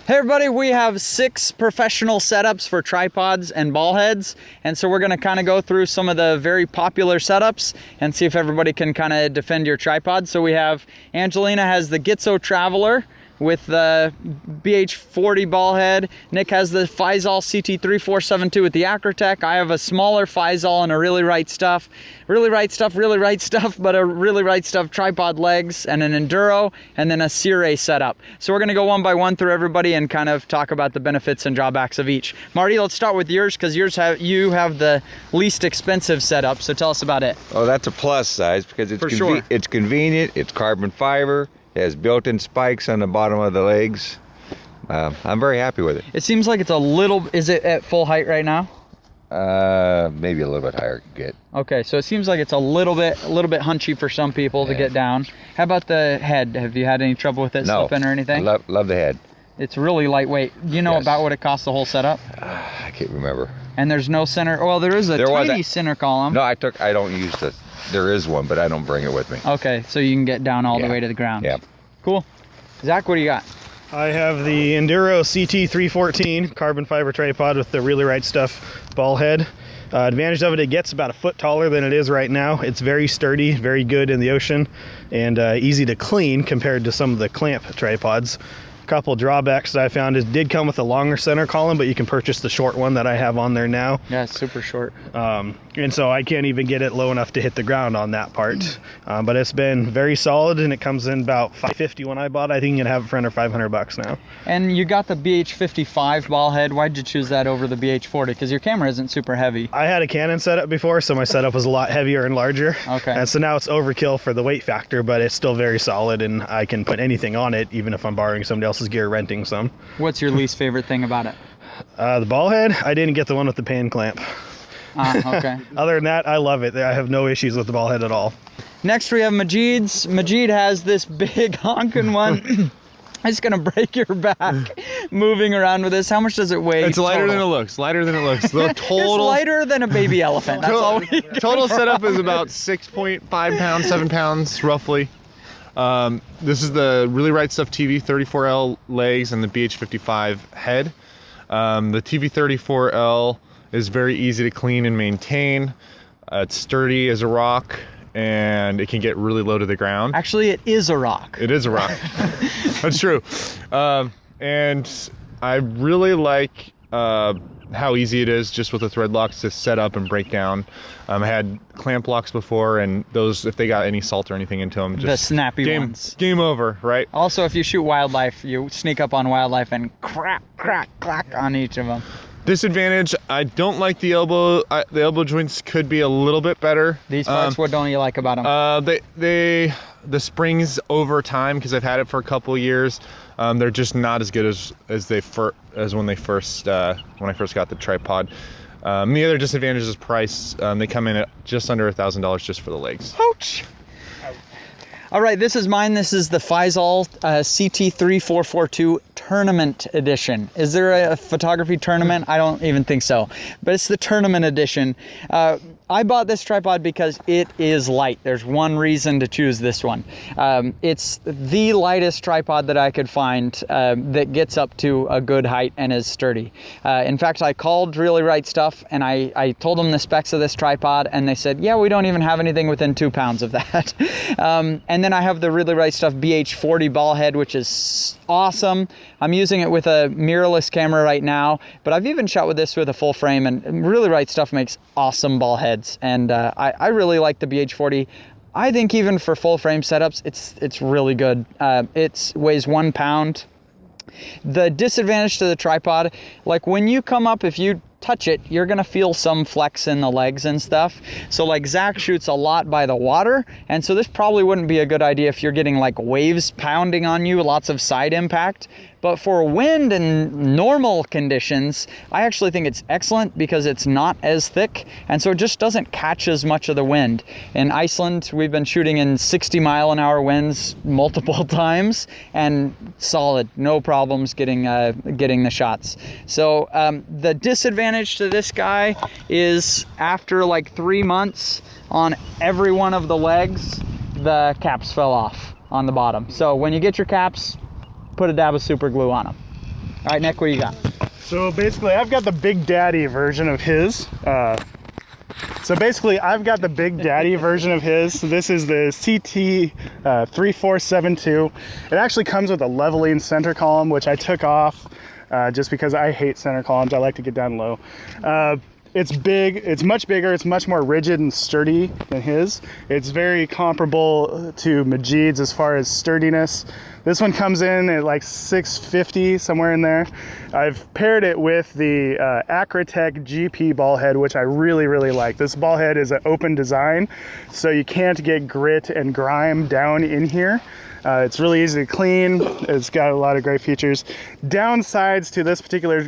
Hey everybody, we have 6 professional setups for tripods and ball heads, and so we're going to kind of go through some of the very popular setups and see if everybody can kind of defend your tripod. So we have Angelina has the Gitzo Traveler with the BH40 ball head. Nick has the Physol CT3472 with the Acrotech. I have a smaller Physol and a Really Right Stuff, but a Really Right Stuff tripod legs and an Enduro, and then a Sire setup. So we're gonna go one by one through everybody and kind of talk about the benefits and drawbacks of each. Marty, let's start with yours because you have the least expensive setup. So tell us about it. Oh, that's a plus size because it's convenient. It's carbon fiber. It has built-in spikes on the bottom of the legs. I'm very happy with it. It seems like it's a little, is it at full height right now? Maybe a little bit higher could get. Okay, so it seems like it's a little bit hunchy for some people to get down. How about the head? Have you had any trouble with it slipping or anything? I love the head. It's really lightweight. Do you know about what it costs the whole setup? I can't remember. And there's no center, well, there is a tiny center column. No, I don't use the, there is one, but I don't bring it with me. Okay, so you can get down all the way to the ground. Yeah. Cool. Zach, what do you got? I have the Enduro CT314 carbon fiber tripod with the Really Right Stuff ball head. Advantage of it, it gets about a foot taller than it is right now. It's very sturdy, very good in the ocean, and easy to clean compared to some of the clamp tripods. Couple drawbacks that I found is it did come with a longer center column, but you can purchase the short one that I have on there now. Yeah, it's super short. And so I can't even get it low enough to hit the ground on that part. But it's been very solid, and it comes in about $550 when I bought it. I think you can have it for under $500 now. And you got the BH55 ball head. Why'd you choose that over the BH40? Because your camera isn't super heavy. I had a Canon setup before, so my setup was a lot heavier and larger. Okay. And so now it's overkill for the weight factor, but it's still very solid, and I can put anything on it, even if I'm borrowing somebody else's gear, renting some. What's your least favorite thing about it? The ball head, I didn't get the one with the pan clamp. Okay. Other than that, I love it. I have no issues with the ball head at all. Next we have Majeed's. Majeed has this big honking one. It's gonna break your back moving around with this. How much does it weigh? It's lighter than it looks. Lighter than it looks. The total. It's lighter than a baby elephant. That's all we Total setup is about 6.5 pounds, 7 pounds roughly. This is the Really Right Stuff TV34L legs and the BH55 head. The TV34L is very easy to clean and maintain. It's sturdy as a rock, and it can get really low to the ground. Actually, it is a rock. It is a rock. That's true. And I really like how easy it is just with the thread locks to set up and break down. I had clamp locks before, and those, if they got any salt or anything into them, just the snappy ones. Game over, right? Also, if you shoot wildlife, you sneak up on wildlife and crack, crack, clack on each of them. Disadvantage, I don't like the elbow. The elbow joints could be a little bit better. These parts, what don't you like about them? The springs over time, because I've had it for a couple of years, they're just not as good as when I first got the tripod. The other disadvantage is price. They come in at just under $1,000 just for the legs. Ouch! All right, this is mine. This is the Physol CT3442 Tournament Edition. Is there a photography tournament? I don't even think so, but it's the Tournament Edition. I bought this tripod because it is light. There's one reason to choose this one. It's the lightest tripod that I could find that gets up to a good height and is sturdy. In fact, I called Really Right Stuff and I told them the specs of this tripod, and they said, yeah, we don't even have anything within 2 pounds of that. And then I have the Really Right Stuff BH40 ball head, which is awesome. I'm using it with a mirrorless camera right now, but I've even shot with this with a full frame, and Really Right Stuff makes awesome ball heads. And I really like the BH40. I think even for full frame setups, it's really good. It weighs 1 pound. The disadvantage to the tripod, like when you come up, if you touch it, you're gonna feel some flex in the legs and stuff. So like Zack shoots a lot by the water, and so this probably wouldn't be a good idea if you're getting like waves pounding on you, lots of side impact. But for wind and normal conditions, I actually think it's excellent because it's not as thick, and so it just doesn't catch as much of the wind. In Iceland, we've been shooting in 60-mile-an-hour winds multiple times, and solid, no problems getting the shots. So the disadvantage to this guy is after like 3 months, on every one of the legs, the caps fell off on the bottom. So when you get your caps, put a dab of super glue on them. right, Nick, what do you got? So basically, I've got the Big Daddy version of his. So this is the CT 3472. It actually comes with a leveling center column, which I took off just because I hate center columns. I like to get down low. It's big, it's much bigger, it's much more rigid and sturdy than his. It's very comparable to Majeed's as far as sturdiness. This one comes in at like $650, somewhere in there. I've paired it with the Acratech GP ball head, which I really, really like. This ball head is an open design, so you can't get grit and grime down in here. It's really easy to clean. It's got a lot of great features. Downsides to this particular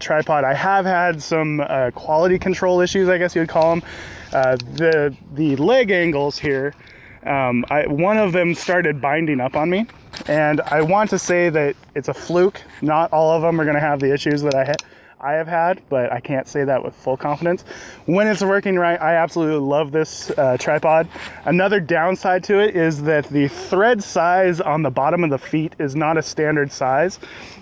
tripod, I have had some quality control issues, I guess you would call them. The leg angles here, one of them started binding up on me, and I want to say that it's a fluke. Not all of them are going to have the issues that I have had, but I can't say that with full confidence. When it's working right, I absolutely love this tripod. Another downside to it is that the thread size on the bottom of the feet is not a standard size.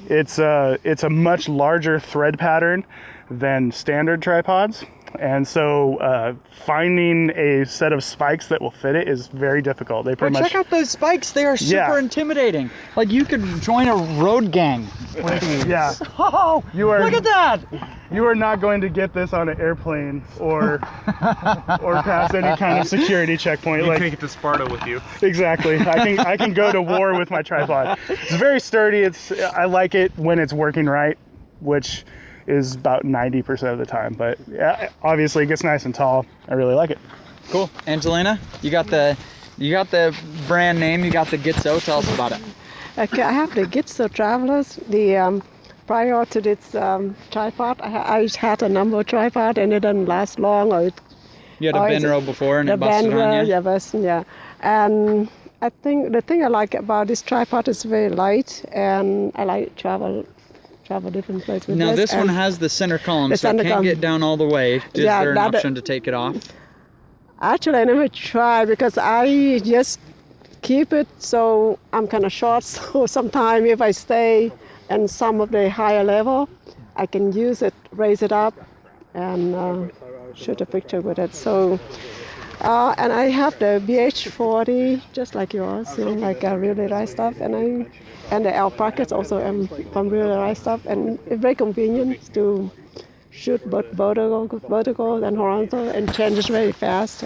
It's a much larger thread pattern than standard tripods. And so finding a set of spikes that will fit it is very difficult. They pretty much check out those spikes. They are super intimidating. Like you could join a road gang. Yeah. Oh, look at that. You are not going to get this on an airplane or past any kind of security checkpoint. You can't get to Sparta with you. Exactly. I can go to war with my tripod. It's very sturdy. I like it when it's working right, which is about 90% of the time, but yeah, obviously it gets nice and tall. I really like it. Cool. Angelina, you got the brand name, you got the Gitzo. Tell us about it. Okay, I have the Gitzo Travelers. Prior to this tripod, I had a number tripod and it didn't last long. You had a Benro before and it busted on you? Yeah. And I think the thing I like about this tripod is very light, and I like travel different places with now this one has the center column, so it can't get down all the way. Is there an option to take it off? Actually, I never tried because I just keep it so I'm kind of short. So sometimes if I stay in some of the higher level, I can use it, raise it up, and shoot a picture with it. So, and I have the BH40, just like yours, like really nice stuff, and the L brackets also from really nice stuff, and it's very convenient to shoot both vertical and horizontal, and changes very fast.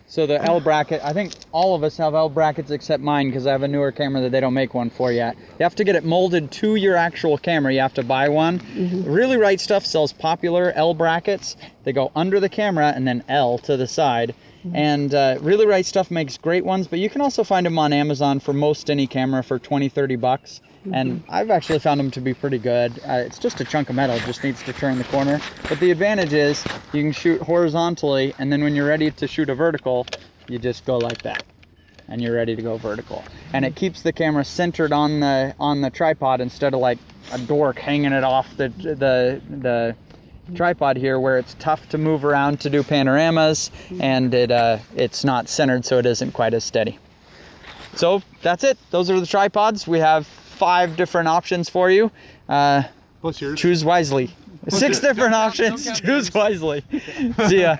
So the L bracket, I think all of us have L brackets except mine because I have a newer camera that they don't make one for yet. You have to get it molded to your actual camera. You have to buy one. Really Right Stuff sells popular L brackets. They go under the camera and then L to the side. And Really Right Stuff makes great ones, but you can also find them on Amazon for most any camera for 20-30 bucks. And I've actually found them to be pretty good. It's just a chunk of metal, it just needs to turn the corner. But the advantage is you can shoot horizontally, and then when you're ready to shoot a vertical, you just go like that, and you're ready to go vertical. And it keeps the camera centered on the tripod instead of like a dork hanging it off the tripod here, where it's tough to move around to do panoramas, and it's not centered, so it isn't quite as steady. So that's it. Those are the tripods. We have 5 different options for you. Plus yours. Choose wisely. 6 different options. Choose wisely. See ya.